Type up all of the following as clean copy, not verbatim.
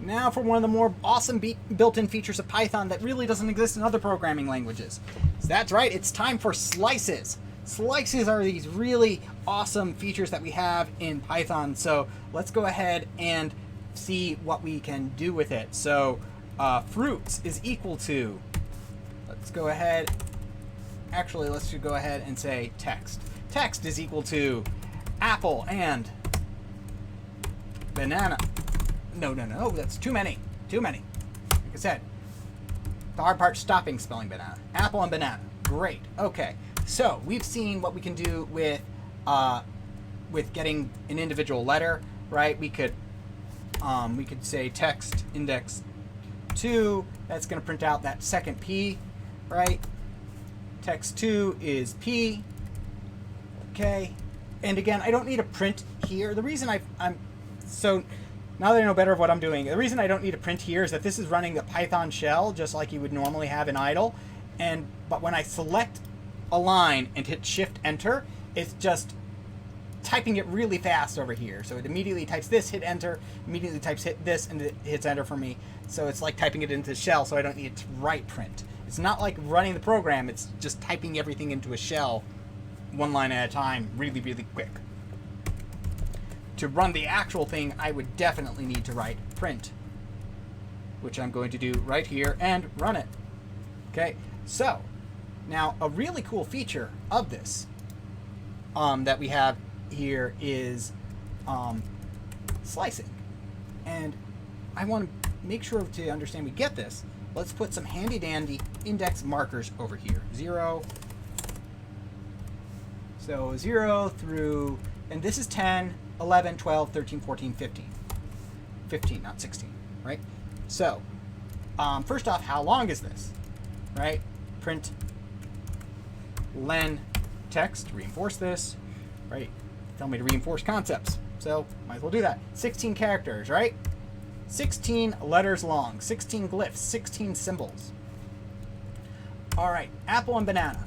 Now for one of the more awesome built-in features of Python that really doesn't exist in other programming languages. So that's right, it's time for slices. Slices are these really awesome features that we have in Python. So let's go ahead and see what we can do with it. So fruits is equal to, let's go ahead, actually let's go ahead and say text. Text is equal to apple and banana. No, that's too many. Like I said, the hard part's stopping spelling banana. Apple and banana. Great. Okay. So we've seen what we can do with getting an individual letter, right? We could say text index 2. That's going to print out that second P, right? Text 2 is P. Okay. And again, I don't need a print here. The reason now that I know better of what I'm doing, the reason I don't need a print here is that this is running the Python shell just like you would normally have in idle. But when I select a line and hit Shift Enter, it's just typing it really fast over here. So it immediately types this, hit Enter, immediately types hit this, and it hits Enter for me. So it's like typing it into the shell, so I don't need to write print. It's not like running the program, it's just typing everything into a shell one line at a time, really, really quick. To run the actual thing, I would definitely need to write print, which I'm going to do right here and run it. Okay, so now a really cool feature of this that we have here is slicing. And I want to make sure to understand we get this. Let's put some handy dandy index markers over here. 0. So 0 through, and this is 10, 11, 12, 13, 14, 15. 15, not 16, right? So, first off, how long is this, right? Print len text, reinforce this, right? Tell me to reinforce concepts, so might as well do that. 16 characters, right? 16 letters long, 16 glyphs, 16 symbols. All right, apple and banana.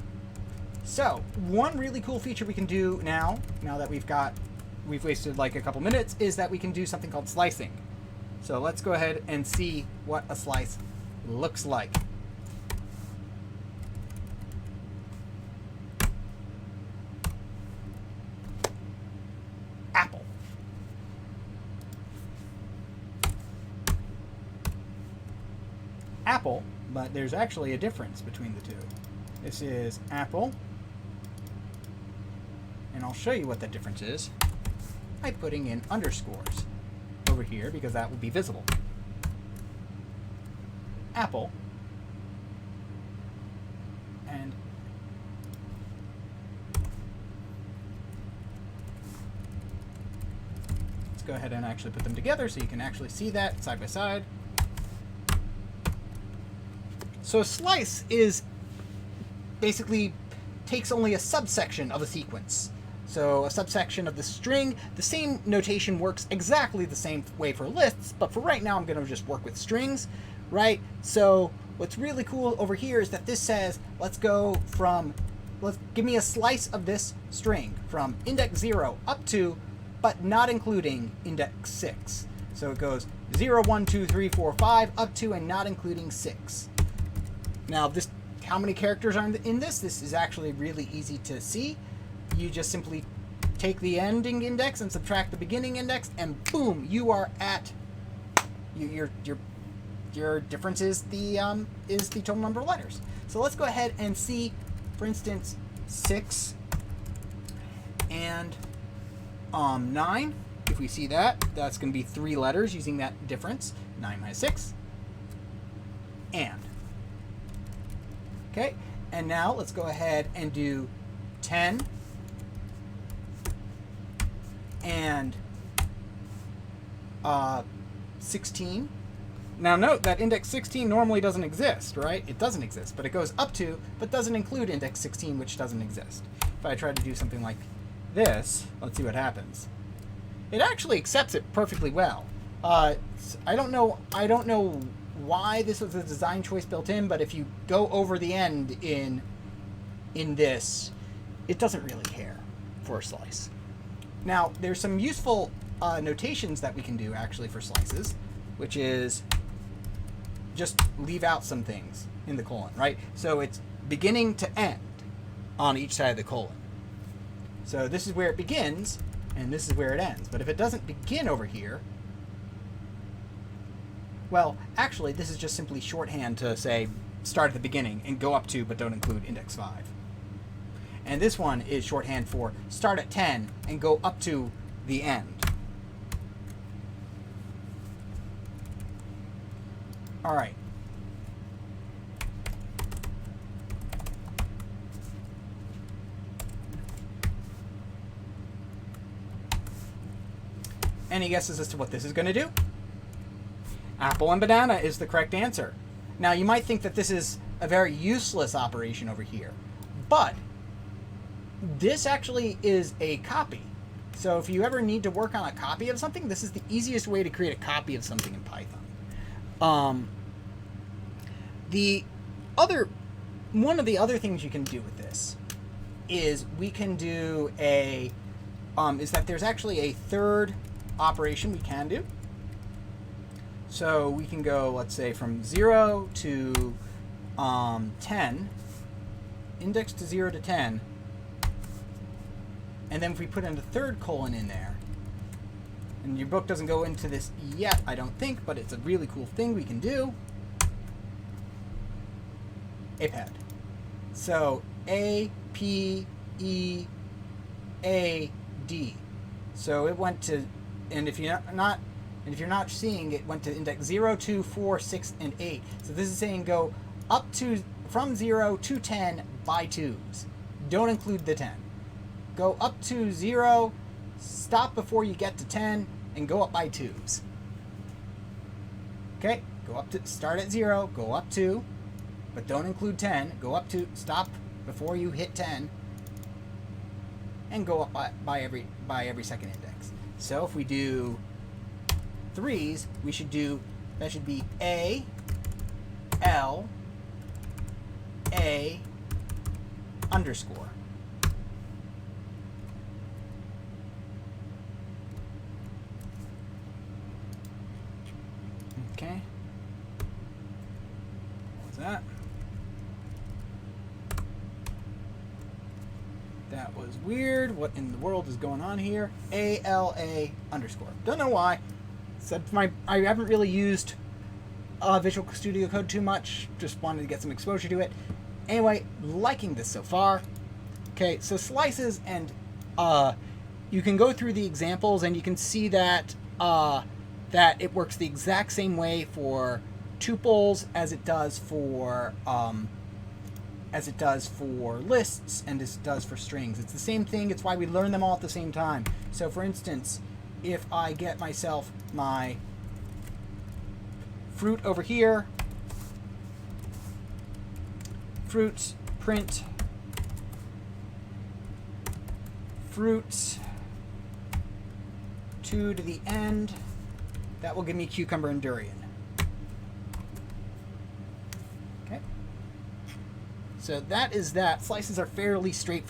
So, one really cool feature we can do now that we've wasted like a couple minutes, is that we can do something called slicing. So let's go ahead and see what a slice looks like. Apple. Apple, but there's actually a difference between the two. This is apple, and I'll show you what the difference is by putting in underscores over here, because that will be visible. Apple, and let's go ahead and actually put them together so you can actually see that side by side. So a slice is basically takes only a subsection of a sequence. So a subsection of the string. The same notation works exactly the same way for lists, but for right now I'm going to just work with strings, right? So what's really cool over here is that this says, let's give me a slice of this string from index 0 up to, but not including index 6. So it goes 0, 1, 2, 3, 4, 5, up to and not including 6. Now how many characters are in this? This is actually really easy to see. You just simply take the ending index and subtract the beginning index, and boom, you are at your difference is the total number of letters. So let's go ahead and see, for instance, 6 and 9. If we see that, that's going to be 3 letters using that difference. 9 minus 6, and. Okay, and now let's go ahead and do 10 and 16. Now note that index 16 normally doesn't exist, right? It doesn't exist, but it goes up to, but doesn't include index 16, which doesn't exist. If I try to do something like this, let's see what happens. It actually accepts it perfectly well. I don't know why this was a design choice built in, but if you go over the end in this, it doesn't really care for a slice. Now, there's some useful notations that we can do actually for slices. which is just leave out some things in the colon, right? So it's beginning to end on each side of the colon. So this is where it begins, and this is where it ends. But if it doesn't begin over here, well, actually, this is just simply shorthand to say start at the beginning and go up to, but don't include index 5. And this one is shorthand for start at 10 and go up to the end. All right. Any guesses as to what this is going to do? Apple and banana is the correct answer. Now, you might think that this is a very useless operation over here, but this actually is a copy. So if you ever need to work on a copy of something, this is the easiest way to create a copy of something in Python. One of the other things you can do with this is we can do is that there's actually a third operation we can do. So we can go, let's say, from 0 to 10, index to 0 to 10, and then if we put in a third colon in there, and your book doesn't go into this yet, I don't think, but it's a really cool thing we can do. APED. So A, P, E, A, D. So it went to, and if you're not seeing, it went to index 0, 2, 4, 6, and 8. So this is saying go up to, from 0 to 10 by 2s. Don't include the 10. Go up to 0, stop before you get to 10, and go up by 2s. Okay, go up to, start at 0, go up to, but don't include 10. Go up to, stop before you hit 10, and go up by every second index. So if we do 3s, we should do, that should be A, L, A, underscore. Okay. What was that? That was weird. What in the world is going on here? ALA underscore. Don't know why. I haven't really used Visual Studio Code too much. Just wanted to get some exposure to it. Anyway, liking this so far. Okay, so slices, and you can go through the examples and you can see that that it works the exact same way for tuples as it does for lists and as it does for strings. It's the same thing. It's why we learn them all at the same time. So for instance, if I get myself my fruit over here, fruits, print, fruits, 2 to the end, that will give me cucumber and durian. Okay. So that is that. Slices are fairly straightforward.